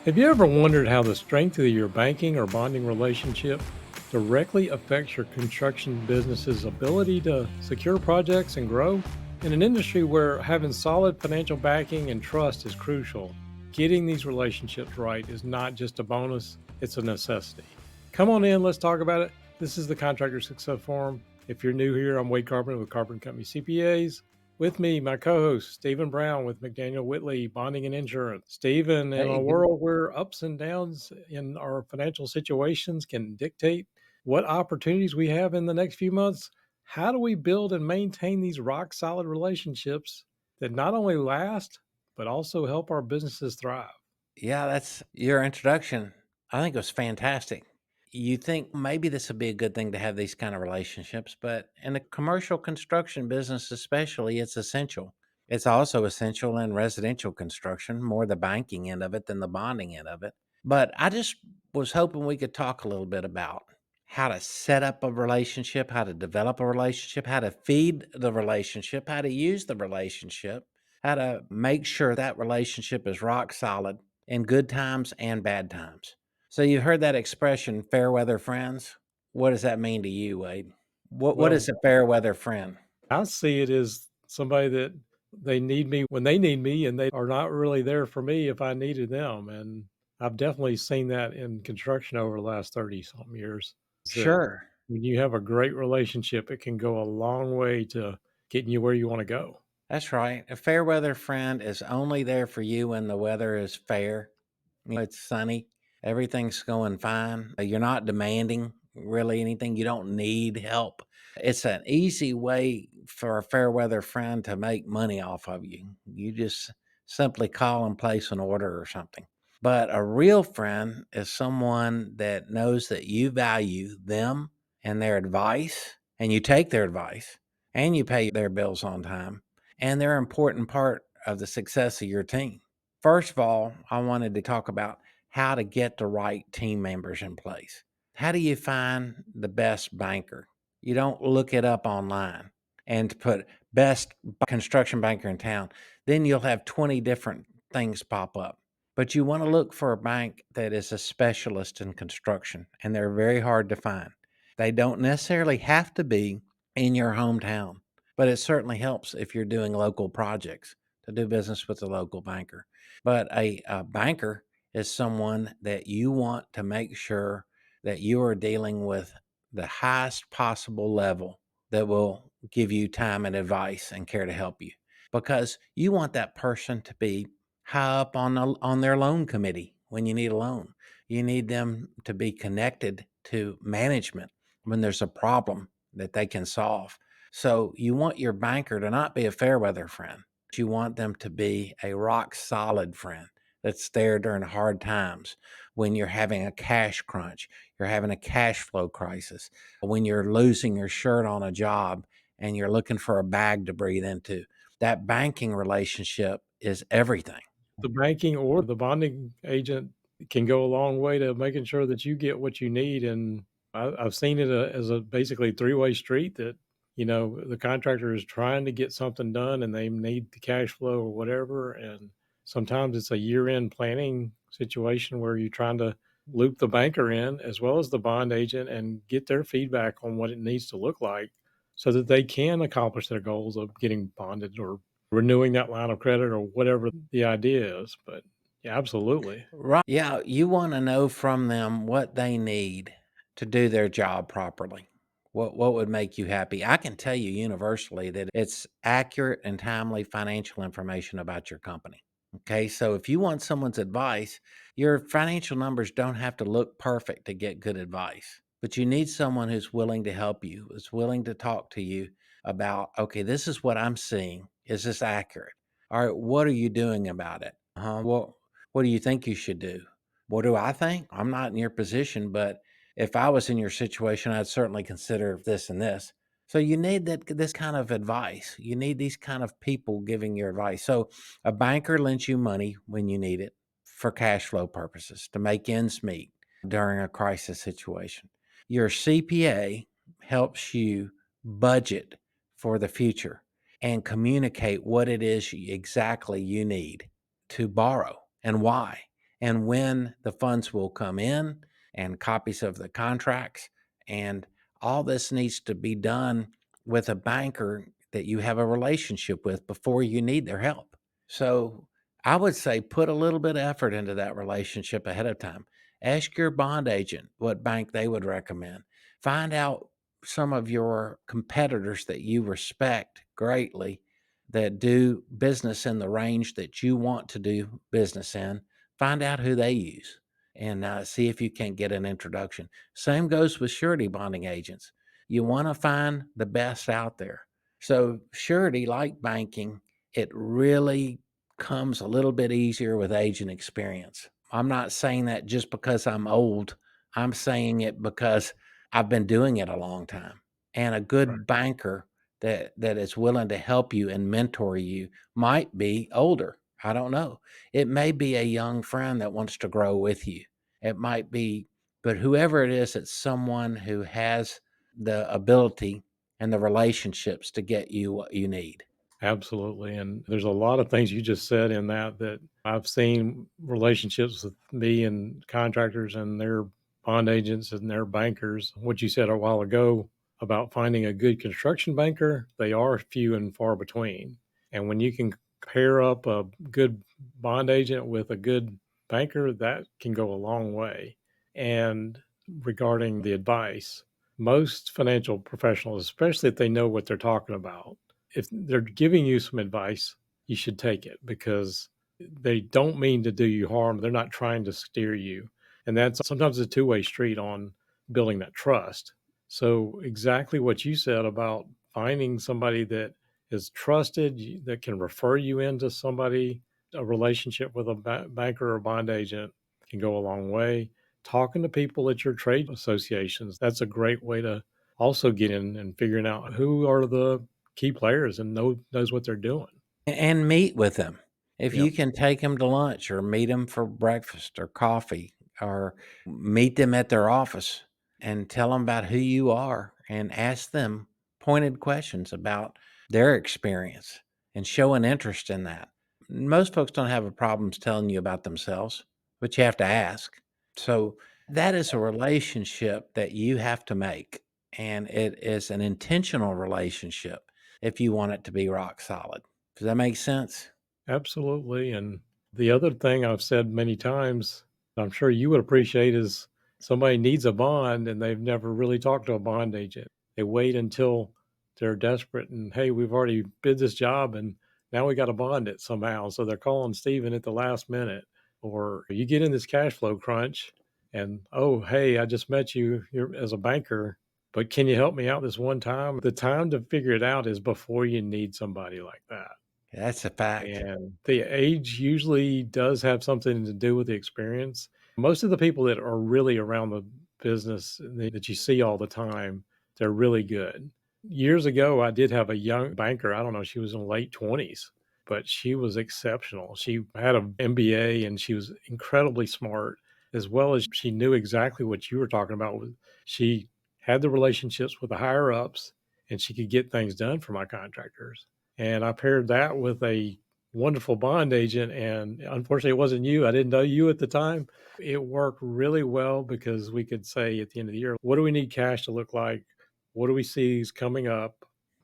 Have you ever wondered how the strength of your banking or bonding relationship directly affects your construction business's ability to secure projects and grow? In an industry where having solid financial backing and trust is crucial, getting these relationships right is not just a bonus, it's a necessity. Come on in, let's talk about it. This is the Contractor Success Forum. If you're new here, I'm Wade Carpenter with Carpenter Company CPAs. With me, my co-host, Stephen Brown with McDaniel Whitley, Bonding and Insurance. Stephen, in a Hey, good. world where ups and downs in our financial situations can dictate what opportunities we have in the next few months, how do we build and maintain these rock solid relationships that not only last, but also help our businesses thrive? Yeah, that's your introduction. I think it was fantastic. You think maybe this would be a good thing to have these kind of relationships, but in the commercial construction business, especially, it's essential. It's also essential in residential construction, more the banking end of it than the bonding end of it. But I just was hoping we could talk a little bit about how to set up a relationship, how to develop a relationship, how to feed the relationship, how to use the relationship, how to make sure that relationship is rock solid in good times and bad times. So you've heard that expression, fair weather friends. What does that mean to you, Wade? What Well, is a fair weather friend? I see it as somebody that they need me when they need me, and they are not really there for me if I needed them. And I've definitely seen that in construction over the last 30 something years. Is that Sure. when you have a great relationship, it can go a long way to getting you where you want to go. That's right. A fair weather friend is only there for you when the weather is fair. It's sunny, everything's going fine. You're not demanding really anything. You don't need help. It's an easy way for a fair weather friend to make money off of you. You just simply call and place an order or something. But a real friend is someone that knows that you value them and their advice, and you take their advice, and you pay their bills on time, and they're an important part of the success of your team. First of all, I wanted to talk about how to get the right team members in place. How do you find the best banker? You don't look it up online and put best construction banker in town. Then you'll have 20 different things pop up. But you want to look for a bank that is a specialist in construction, and they're very hard to find. They don't necessarily have to be in your hometown, but it certainly helps if you're doing local projects to do business with a local banker. But a banker is someone that you want to make sure that you are dealing with the highest possible level that will give you time and advice and care to help you, because you want that person to be high up on their loan committee when you need a loan. You need them to be connected to management when there's a problem that they can solve. So you want your banker to not be a fair weather friend. You want them to be a rock solid friend that's there during hard times, when you're having a cash crunch, you're having a cash flow crisis, when you're losing your shirt on a job and you're looking for a bag to breathe into. That banking relationship is everything. The banking or the bonding agent can go a long way to making sure that you get what you need. And I've seen it as a basically three-way street that, the contractor is trying to get something done and they need the cash flow or whatever. And sometimes it's a year-end planning situation where you're trying to loop the banker in as well as the bond agent and get their feedback on what it needs to look like so that they can accomplish their goals of getting bonded or renewing that line of credit or whatever the idea is. But yeah, absolutely. Right. Yeah, you want to know from them what they need to do their job properly. What would make you happy? I can tell you universally that it's accurate and timely financial information about your company. Okay, so if you want someone's advice, your financial numbers don't have to look perfect to get good advice, but you need someone who's willing to help you, is willing to talk to you about, okay, this is what I'm seeing. Is this accurate? All right, what are you doing about it? What do you think you should do? What do I think? I'm not in your position, but if I was in your situation, I'd certainly consider this and this. So you need this kind of advice. You need these kind of people giving you advice. So a banker lends you money when you need it for cash flow purposes to make ends meet during a crisis situation. Your CPA helps you budget for the future and communicate what it is exactly you need to borrow and why. and when the funds will come in and copies of the contracts. And all this needs to be done with a banker that you have a relationship with before you need their help. So I would say put a little bit of effort into that relationship ahead of time. Ask your bond agent what bank they would recommend. Find out some of your competitors that you respect greatly that do business in the range that you want to do business in. Find out who they use and see if you can get an introduction. Same goes with surety bonding agents. You want to find the best out there. So, surety, like banking, it really comes a little bit easier with age and experience. I'm not saying that just because I'm old. I'm saying it because I've been doing it a long time. And a Right. good banker that is willing to help you and mentor you might be older. I don't know. It may be a young friend that wants to grow with you. It might be, but whoever it is, it's someone who has the ability and the relationships to get you what you need. Absolutely. And there's a lot of things you just said in that I've seen relationships with me and contractors and their bond agents and their bankers. What you said a while ago about finding a good construction banker, they are few and far between. And when you can pair up a good bond agent with a good banker, that can go a long way. And regarding the advice, most financial professionals, especially if they know what they're talking about, if they're giving you some advice, you should take it because they don't mean to do you harm. They're not trying to steer you. And that's sometimes a two-way street on building that trust. So, exactly what you said about finding somebody that is trusted, that can refer you into somebody, a relationship with a banker or bond agent can go a long way. Talking to people at your trade associations, that's a great way to also get in and figuring out who are the key players and knows what they're doing. And meet with them. If Yep. you can take them to lunch or meet them for breakfast or coffee or meet them at their office and tell them about who you are and ask them pointed questions about their experience and show an interest in that. Most folks don't have a problems telling you about themselves, but you have to ask. So that is a relationship that you have to make, and it is an intentional relationship if you want it to be rock solid. Does that make sense? Absolutely. And the other thing I've said many times, I'm sure you would appreciate, is somebody needs a bond and they've never really talked to a bond agent. They wait until they're desperate and, hey, we've already bid this job and now we got to bond it somehow. So they're calling Steven at the last minute. Or you get in this cash flow crunch and, oh, hey, I just met you you're, as a banker, but can you help me out this one time? The time to figure it out is before you need somebody like that. That's a fact. And the age usually does have something to do with the experience. Most of the people that are really around the business that you see all the time, they're really good. Years ago, I did have a young banker. I don't know, she was in late 20s, but she was exceptional. She had an MBA and she was incredibly smart, as well as she knew exactly what you were talking about. She had the relationships with the higher ups and she could get things done for my contractors. And I paired that with a wonderful bond agent, and unfortunately, it wasn't you. I didn't know you at the time. It worked really well because we could say at the end of the year, what do we need cash to look like? What do we see is coming up?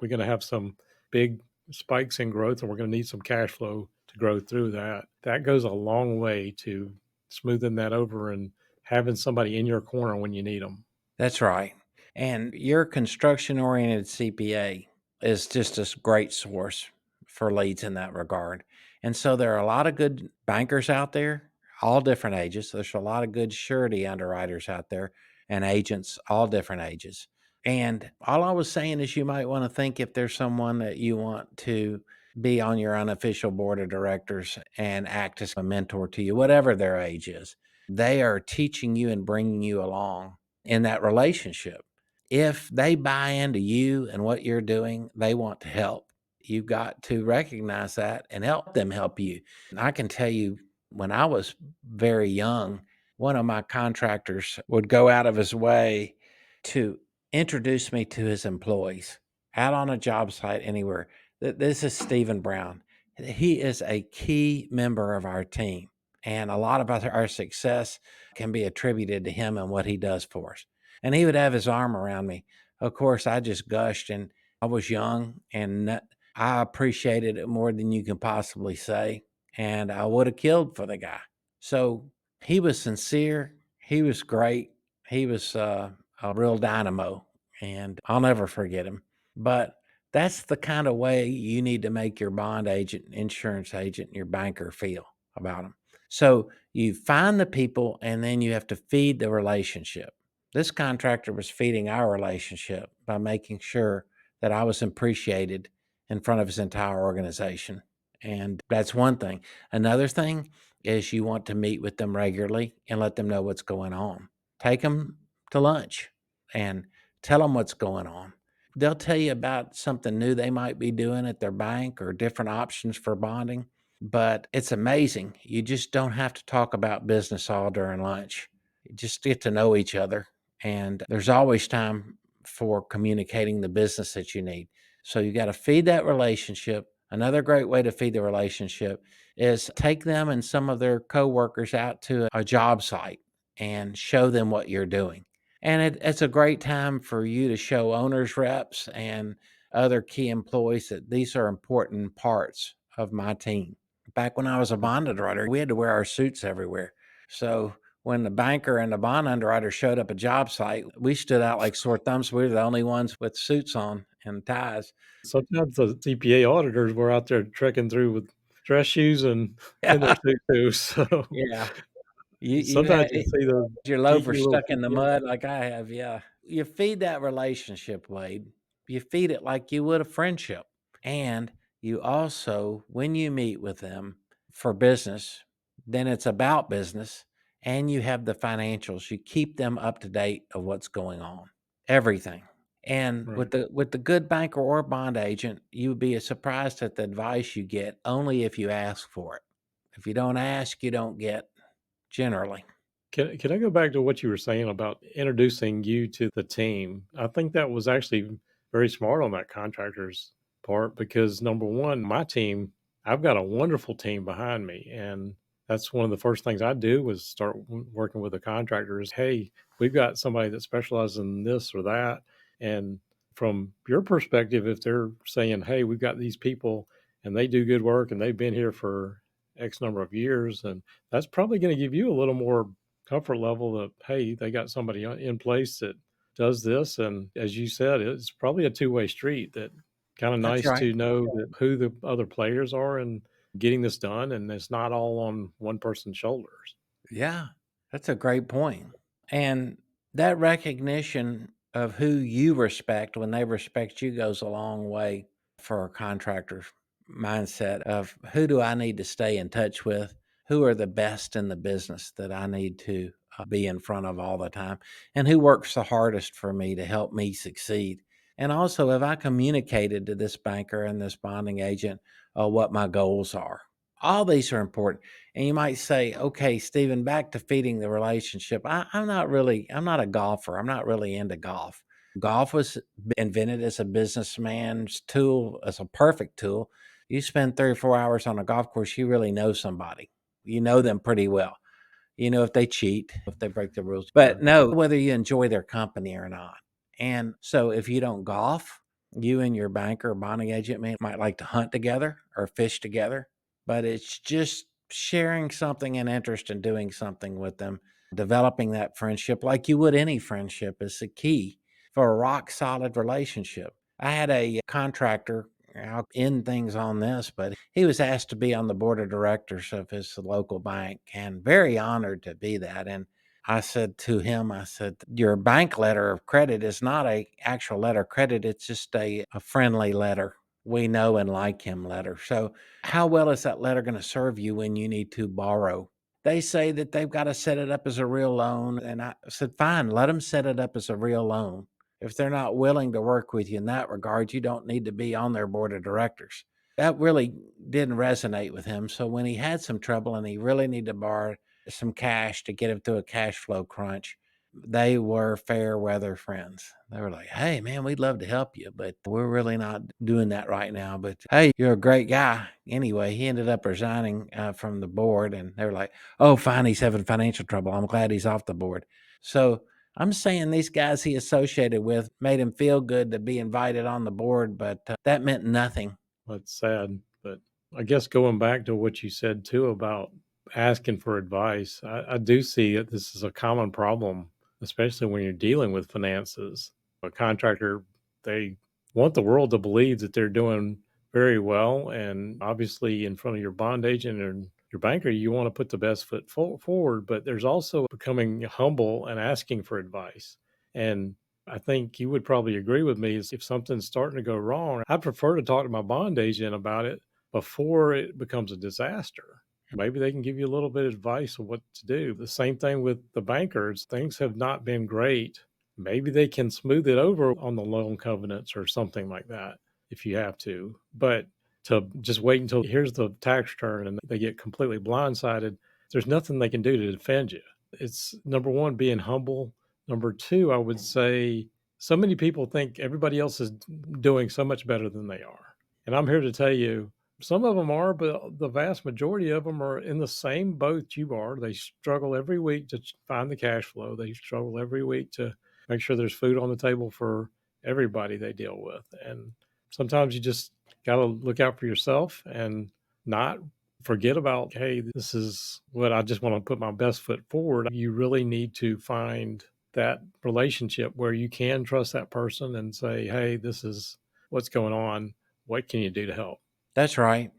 We're going to have some big spikes in growth, and we're going to need some cash flow to grow through that. That goes a long way to smoothing that over and having somebody in your corner when you need them. That's right. And your construction oriented CPA is just a great source for leads in that regard. And so there are a lot of good bankers out there, all different ages. There's a lot of good surety underwriters out there and agents, all different ages. And all I was saying is you might want to think if there's someone that you want to be on your unofficial board of directors and act as a mentor to you, whatever their age is. They are teaching you and bringing you along in that relationship. If they buy into you and what you're doing, they want to help. You've got to recognize that and help them help you. And I can tell you, when I was very young, one of my contractors would go out of his way to introduce me to his employees out on a job site anywhere. This is Stephen Brown. He is a key member of our team. And a lot of our success can be attributed to him and what he does for us. And he would have his arm around me. Of course, I just gushed, and I was young, and I appreciated it more than you can possibly say. And I would have killed for the guy. So he was sincere. He was great. He was a real dynamo, and I'll never forget him. But that's the kind of way you need to make your bond agent, insurance agent, and your banker feel about them. So you find the people, and then you have to feed the relationship. This contractor was feeding our relationship by making sure that I was appreciated in front of his entire organization. And that's one thing. Another thing is you want to meet with them regularly and let them know what's going on. Take them to lunch and tell them what's going on. They'll tell you about something new they might be doing at their bank or different options for bonding. But it's amazing. You just don't have to talk about business all during lunch. You just get to know each other. And there's always time for communicating the business that you need. So you got to feed that relationship. Another great way to feed the relationship is take them and some of their coworkers out to a job site and show them what you're doing. And it's a great time for you to show owners reps and other key employees that these are important parts of my team. Back when I was a bond underwriter, we had to wear our suits everywhere. So when the banker and the bond underwriter showed up at job site, we stood out like sore thumbs. We were the only ones with suits on and ties. Sometimes the CPA auditors were out there trekking through with dress shoes and in their Yeah. suit too. So Yeah. You sometimes had you see those your geeky loafers little stuck in the CPA. mud like I have. Yeah. You feed that relationship, Wade. You feed it like you would a friendship. And you also, when you meet with them for business, then it's about business and you have the financials. You keep them up to date of what's going on, everything. And Right. with the good banker or bond agent, you would be surprised at the advice you get only if you ask for it. If you don't ask, you don't get generally. Can I go back to what you were saying about introducing you to the team? I think that was actually very smart on that contractor's part because number one, my team, I've got a wonderful team behind me, and that's one of the first things I do was start working with a contractor. Is hey, we've got somebody that specializes in this or that, and from your perspective, if they're saying, hey, we've got these people and they do good work and they've been here for X number of years, and that's probably going to give you a little more comfort level that hey, they got somebody in place that does this, and as you said, it's probably a two-way street. That kind of That's nice right. to know that who the other players are and getting this done, and it's not all on one person's shoulders. Yeah, that's a great point. And that recognition of who you respect when they respect you goes a long way for a contractor's mindset of who do I need to stay in touch with? Who are the best in the business that I need to be in front of all the time? And who works the hardest for me to help me succeed? And also, have I communicated to this banker and this bonding agent what my goals are? All these are important. And you might say, okay, Stephen, back to feeding the relationship. I'm not a golfer. I'm not really into golf. Golf was invented as a businessman's tool, as a perfect tool. You spend 3 or 4 hours on a golf course, you really know somebody. You know them pretty well. You know if they cheat, if they break the rules, but Right. know whether you enjoy their company or not. And so if you don't golf, you and your banker or bonding agent might like to hunt together or fish together, but it's just sharing something and interest in doing something with them, developing that friendship like you would any friendship is the key for a rock solid relationship. I had a contractor, I'll end things on this, but he was asked to be on the board of directors of his local bank and very honored to be that. And I said to him, I said, your bank letter of credit is not a actual letter of credit. It's just a friendly letter. We know and like him letter. So how well is that letter going to serve you when you need to borrow? They say that they've got to set it up as a real loan. And I said, fine, let them set it up as a real loan. If they're not willing to work with you in that regard, you don't need to be on their board of directors. That really didn't resonate with him. So when he had some trouble and he really needed to borrow some cash to get him through a cash flow crunch, They were fair weather friends. They were like, "Hey, man, we'd love to help you, but we're really not doing that right now. But hey, you're a great guy." Anyway, he ended up resigning from the board, and they were like, "Oh, fine, he's having financial trouble. I'm glad he's off the board." So I'm saying these guys he associated with made him feel good to be invited on the board, but that meant nothing. That's sad. But I guess going back to what you said too about asking for advice, I do see that this is a common problem, especially when you're dealing with finances. A contractor, they want the world to believe that they're doing very well. And obviously, in front of your bond agent and your banker, you want to put the best foot forward. But there's also becoming humble and asking for advice. And I think you would probably agree with me is if something's starting to go wrong, I prefer to talk to my bond agent about it before it becomes a disaster. Maybe they can give you a little bit of advice of what to do. The same thing with the bankers. Things have not been great. Maybe they can smooth it over on the loan covenants or something like that if you have to. But to just wait until here's the tax return and they get completely blindsided, there's nothing they can do to defend you. It's number one, being humble. Number two, I would say so many people think everybody else is doing so much better than they are. And I'm here to tell you, some of them are, but the vast majority of them are in the same boat you are. They struggle every week to find the cash flow. They struggle every week to make sure there's food on the table for everybody they deal with. And sometimes you just got to look out for yourself and not forget about, hey, this is what I just want to put my best foot forward. You really need to find that relationship where you can trust that person and say, hey, this is what's going on. What can you do to help? That's right.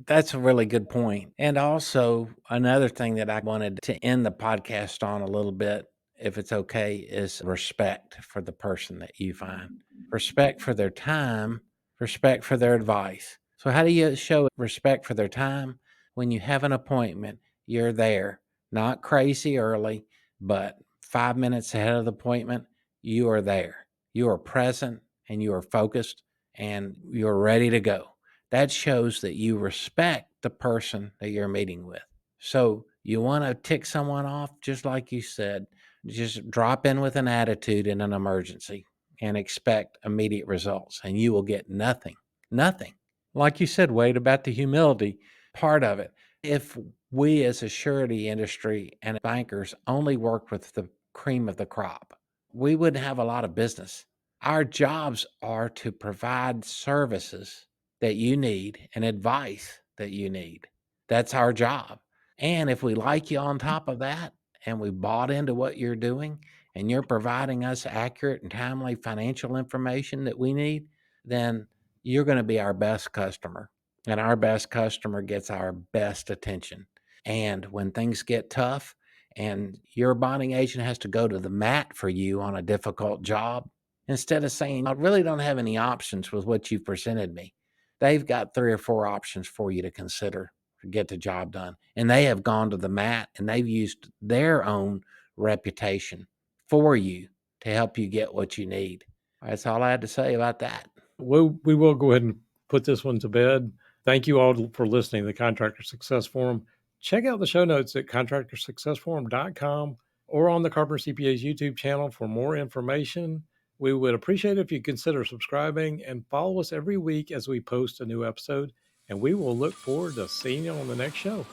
That's a really good point. And also, another thing that I wanted to end the podcast on a little bit, if it's okay, is respect for the person that you find, respect for their time, respect for their advice. So, how do you show respect for their time? When you have an appointment, you're there, not crazy early, but 5 minutes ahead of the appointment, you are there. You are present and you are focused and you're ready to go. That shows that you respect the person that you're meeting with. So you want to tick someone off, just like you said, just drop in with an attitude in an emergency and expect immediate results, and you will get nothing. Nothing. Like you said, Wade, about the humility part of it. If we as a surety industry and bankers only work with the cream of the crop, we wouldn't have a lot of business. Our jobs are to provide services that you need and advice that you need. That's our job. And if we like you on top of that and we bought into what you're doing and you're providing us accurate and timely financial information that we need, then you're going to be our best customer. And our best customer gets our best attention. And when things get tough and your bonding agent has to go to the mat for you on a difficult job, instead of saying, I really don't have any options with what you've presented me, they've got 3 or 4 options for you to consider to get the job done. And they have gone to the mat and they've used their own reputation for you to help you get what you need. That's all I had to say about that. We will go ahead and put this one to bed. Thank you all for listening to the Contractor Success Forum. Check out the show notes at contractorsuccessforum.com or on the Carpenter CPA's YouTube channel for more information. We would appreciate it if you consider subscribing and follow us every week as we post a new episode. And we will look forward to seeing you on the next show.